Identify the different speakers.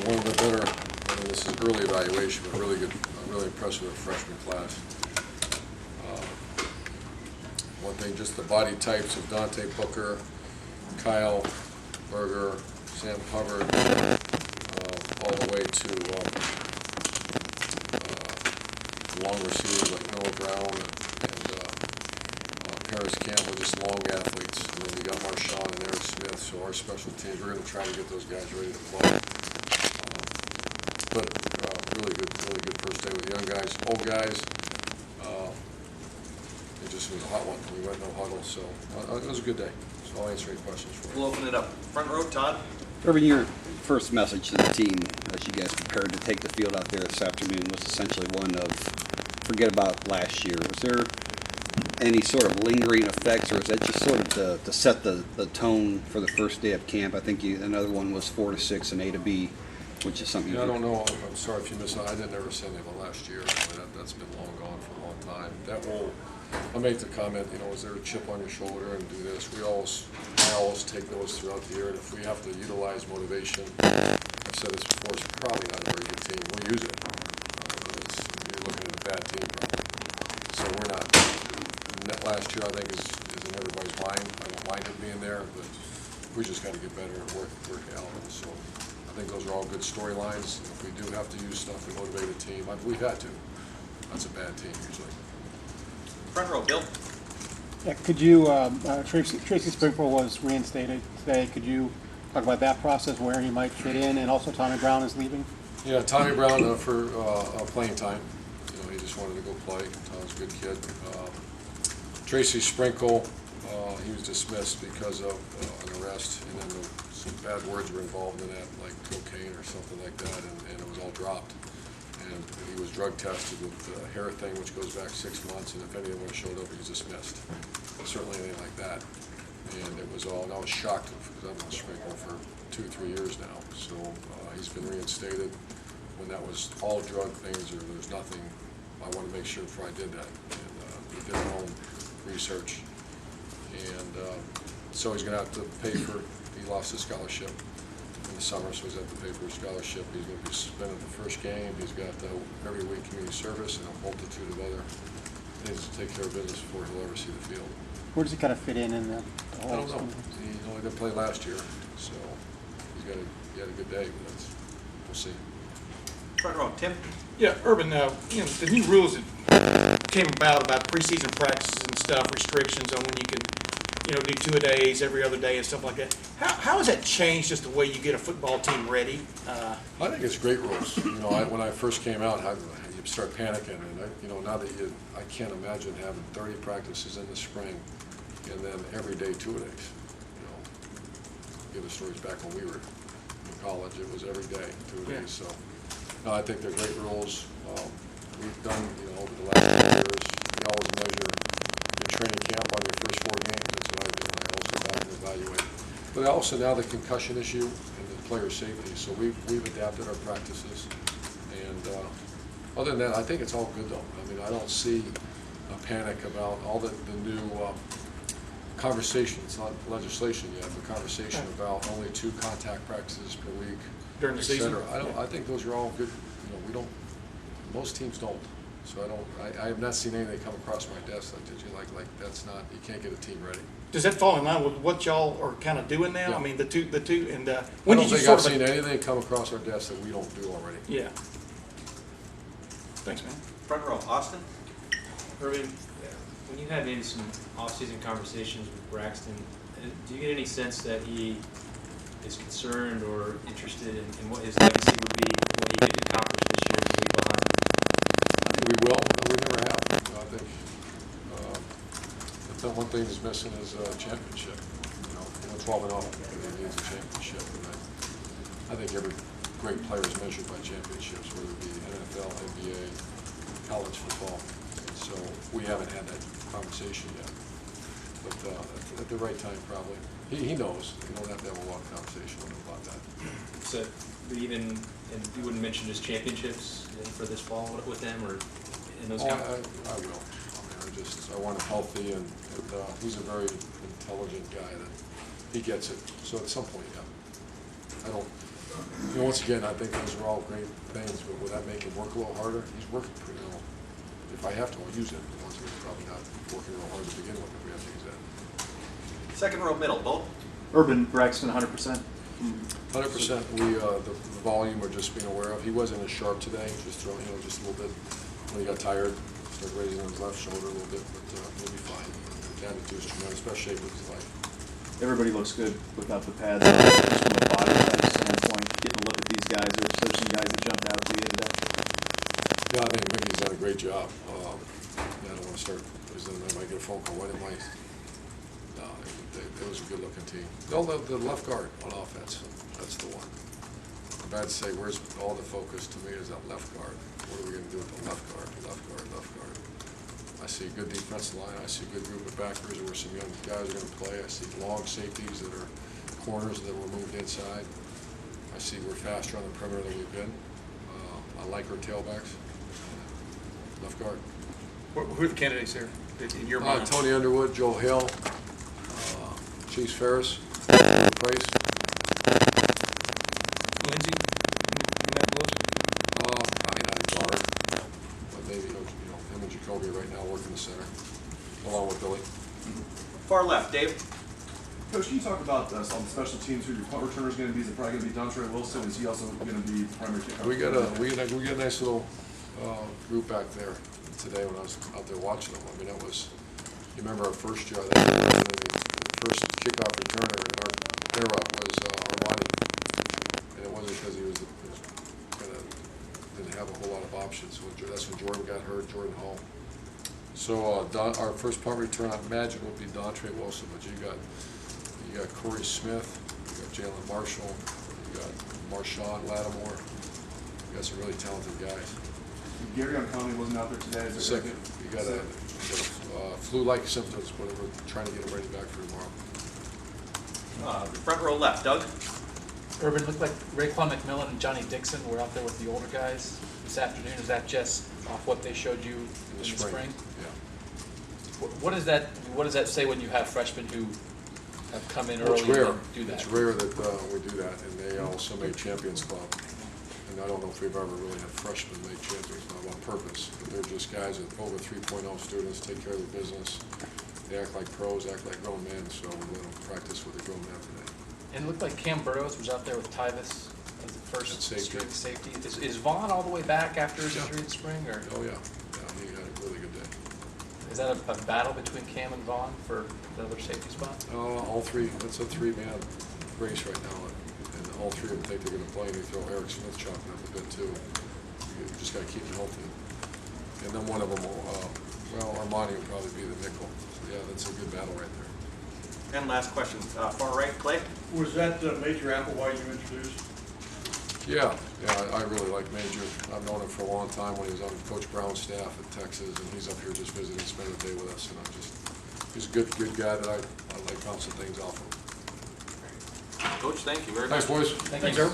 Speaker 1: one of the better, I mean, this is early evaluation, but really good, really impressive with freshman class. One thing, just the body types of Dante Booker, Kyle Berger, Sam Hubbard, all the way to long receivers like Noah Brown and Paris Campbell, just long athletes. And then you got Marshawn and Eric Smith, so our special teams, we're going to try to get those guys ready to play. But really good first day with young guys, old guys. It just was a hot one. We went no huddle, so it was a good day. So I'll answer any questions for you.
Speaker 2: We'll open it up. Front row, Todd.
Speaker 3: Irvin, your first message to the team as you guys prepared to take the field out there this afternoon was essentially one of forget about last year. Was there any sort of lingering effects, or is that just sort of to set the tone for the first day of camp? I think another one was 4 to 6 and A to B, which is something.
Speaker 1: Yeah, I don't know. I'm sorry if you missed that. I didn't ever say anything about last year. That's been long gone for a long time. That will. I'll make the comment. Is there a chip on your shoulder and do this? I always take those throughout the year, and if we have to utilize motivation, I've said this before, it's probably not a very good team. We'll use it. You're looking at a bad team, probably. So we're not. Last year, I think, is in everybody's mind. I don't mind it being there, but we just got to get better at working out. So I think those are all good storylines. If we do have to use stuff to motivate a team, we've had to. That's a bad team usually.
Speaker 2: Front row, Bill.
Speaker 4: Yeah, could you, Tracy Sprinkle was reinstated today. Could you talk about that process, where he might fit in, and also Tommy Brown is leaving?
Speaker 1: Yeah, Tommy Brown for playing time. He just wanted to go play. Tommy's a good kid. Tracy Sprinkle, he was dismissed because of an arrest, and then some bad words were involved in that, like cocaine or something like that, and it was all dropped. And he was drug tested with the hair thing, which goes back 6 months, and if anyone showed up, he was dismissed. Certainly anything like that. And it was all, and I was shocked because I've been Sprinkle for 2 or 3 years now. So he's been reinstated. When that was all drug things or there's nothing, I want to make sure before I did that. And we did our own research. And so he's going to have to pay for, he lost his scholarship in the summer, so he's going to have to pay for his scholarship. He's going to be suspended the first game. He's got every week community service and a multitude of other things to take care of business before he'll ever see the field.
Speaker 4: Where does he kind of fit in the whole?
Speaker 1: I don't know. He only didn't play last year, so he had a good day, but we'll see.
Speaker 2: Front row, Tim.
Speaker 5: Yeah, Urban, the new rules that came about preseason practices and stuff, restrictions on when you can, do 2-a-days, every other day and stuff like that. How has that changed just the way you get a football team ready?
Speaker 1: I think it's great rules. When I first came out, you start panicking, and now that I can't imagine having 30 practices in the spring, and then every day 2-a-days. Give the stories back when we were in college. It was every day 2-a-days.
Speaker 5: Yeah.
Speaker 1: So, no, I think they're great rules. We've done, over the last few years, we always measure your training camp on your first 4 games. That's what I do, and I also go back and evaluate. But also now the concussion issue and the player safety. So we've adapted our practices. And other than that, I think it's all good though. I mean, I don't see a panic about all the new conversation. It's not legislation yet, but conversation about only 2 contact practices per week
Speaker 5: During the season?
Speaker 1: I think those are all good. Most teams don't. So I have not seen anything come across my desk like, that's not, you can't get a team ready.
Speaker 5: Does that fall in line with what y'all are kind of doing now?
Speaker 1: Yeah.
Speaker 5: I mean, the two, and
Speaker 1: I
Speaker 5: when
Speaker 1: don't
Speaker 5: did you
Speaker 1: think
Speaker 5: sort
Speaker 1: I've
Speaker 5: of?
Speaker 1: seen anything come across our desk that we don't do already.
Speaker 5: Yeah. Thanks, man.
Speaker 2: Front row, Austin.
Speaker 6: Irvin, when you had maybe some off-season conversations with Braxton, do you get any sense that he is concerned or interested in what his legacy would be, what he could accomplish this year and leave behind?
Speaker 1: I think we will, but we never have. I think the one thing that's missing is a championship. 12-0, it needs a championship. And I think every great player is measured by championships, whether it be NFL, NBA, college football. So we haven't had that conversation yet. But at the right time, probably. He knows. You don't have to have a long conversation with him about that.
Speaker 6: So, but even, and you wouldn't mention just championships for this fall with them, or in those
Speaker 1: I will. I want him healthy, and he's a very intelligent guy that he gets it. So at some point, yeah. I don't, once again, I think those are all great things, but would that make him work a little harder? He's working pretty well. If I have to, I'll use it. But once again, he's probably not working real hard to begin with if we have to use that.
Speaker 2: Second row middle, Bo.
Speaker 7: Urban, Braxton, 100%.
Speaker 1: 100%, the volume we're just being aware of. He wasn't as sharp today, just throwing, just a little bit. When he got tired, started raising his left shoulder a little bit, but he'll be fine. The attitude is tremendous, best shape of his life.
Speaker 7: Everybody looks good without the pads. Just from a body type standpoint, getting a look at these guys. There's some guys that jumped out to you today.
Speaker 1: Yeah, I think Mickey's done a great job. I don't want to start, because then I might get a phone call. Why didn't I? No, it was a good-looking team. The left guard on offense, that's the one. I'm bad to say, where's all the focus to me is that left guard. What are we going to do with the left guard, left guard, left guard? I see a good defensive line. I see a good group of backers where some young guys are going to play. I see long safeties that are corners that were moved inside. I see we're faster on the perimeter than we've been. I like our tailbacks. Left guard.
Speaker 5: Who are the candidates here in your mind?
Speaker 1: Tony Underwood, Joe Hill, Chase Ferris, Price.
Speaker 5: Lindsey? In that list?
Speaker 1: I mean, I guard, but maybe him and Jacoby right now work in the center, along with Billy.
Speaker 2: Far left, Dave.
Speaker 8: Coach, can you talk about on the special teams who your punt returner is going to be? Is it probably going to be Dontre Wilson? Is he also going to be the primary kickoff?
Speaker 1: We got a nice little group back there today when I was out there watching them. I mean, it was. You remember our first year? The first kickoff returner in our era was Armani, and it wasn't because he was didn't have a whole lot of options. So that's when Jordan got hurt, Jordan Hall. So our first punt return, I imagine, would be Dontre Wilson, but you got Corey Smith, you got Jalen Marshall, you got Marshawn Lattimore. You got some really talented guys.
Speaker 8: Gary Conley wasn't out there today. Is
Speaker 1: Sick. You got a flu-like symptoms, but we're trying to get him ready back for tomorrow.
Speaker 2: Front row left, Doug.
Speaker 9: Urban, looked like Raekwon McMillan and Johnny Dixon were out there with the older guys this afternoon. Is that just off what they showed you in the spring?
Speaker 1: Yeah.
Speaker 9: What does that say when you have freshmen who have come in
Speaker 1: Well,
Speaker 9: early
Speaker 1: it's rare.
Speaker 9: and do that?
Speaker 1: It's rare that we do that, and they also made Champions Club. And I don't know if we've ever really had freshmen make Champions Club on purpose, but they're just guys that over 3.0 students, take care of their business. They act like pros, act like grown men, so we let them practice with a grown man today.
Speaker 9: And it looked like Cam Burrows was out there with Tyvis as the first
Speaker 1: At safety.
Speaker 9: string safety. Is Vaughn all the way back after his injury in the spring, or
Speaker 1: Oh, yeah. Yeah, he had a really good day.
Speaker 9: is that a battle between Cam and Vaughn for the other safety spot?
Speaker 1: All three, it's a three-man race right now, and all three of them think they're going to play, and they throw Eric Smith chopping up a bit too. You just got to keep them healthy. And then one of them, Armani will probably be the nickel. So, yeah, that's a good battle right there.
Speaker 2: And last question, far right, Clay.
Speaker 10: Was that Major Applewhite you introduced?
Speaker 1: Yeah, I really like Major. I've known him for a long time when he was on Coach Brown's staff at Texas, and he's up here just visiting, spending the day with us. And he's a good guy that I like bouncing things off of.
Speaker 2: Coach, thank you very much.
Speaker 1: Thanks, boys.
Speaker 9: Thank you, sir.